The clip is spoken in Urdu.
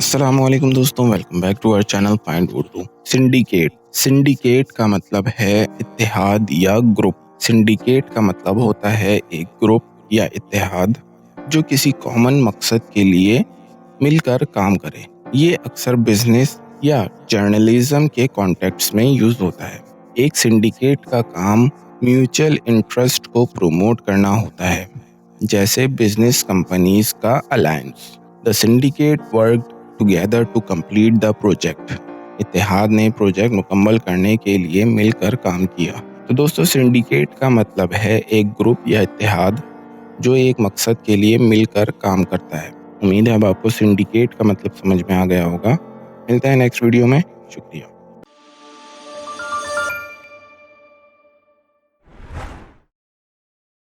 السلام علیکم دوستوں، welcome back to our channel point Urdu. Syndicate کا مطلب ہے اتحاد یا گروپ۔ سنڈیکیٹ کا مطلب ہوتا ہے ایک گروپ یا اتحاد جو کسی کامن مقصد کے لیے مل کر کام کرے۔ یہ اکثر بزنس یا جرنلزم کے کانٹیکٹس میں یوز ہوتا ہے۔ ایک سنڈیکیٹ کا کام میوچل انٹرسٹ کو پروموٹ کرنا ہوتا ہے، جیسے بزنس کمپنیز کا alliance. The syndicate worked together to complete the project۔ اتحاد نے پروجیکٹ مکمل کرنے کے لیے مل کر کام کیا۔ تو دوستو، سنڈیکیٹ کا مطلب ہے ایک گروپ یا اتحاد جو ایک مقصد کے لیے مل کر کام کرتا ہے۔ امید ہے اب آپ کو سنڈیکیٹ کا مطلب سمجھ میں آ گیا ہوگا۔ ملتے ہیں نیکسٹ ویڈیو میں، شکریہ۔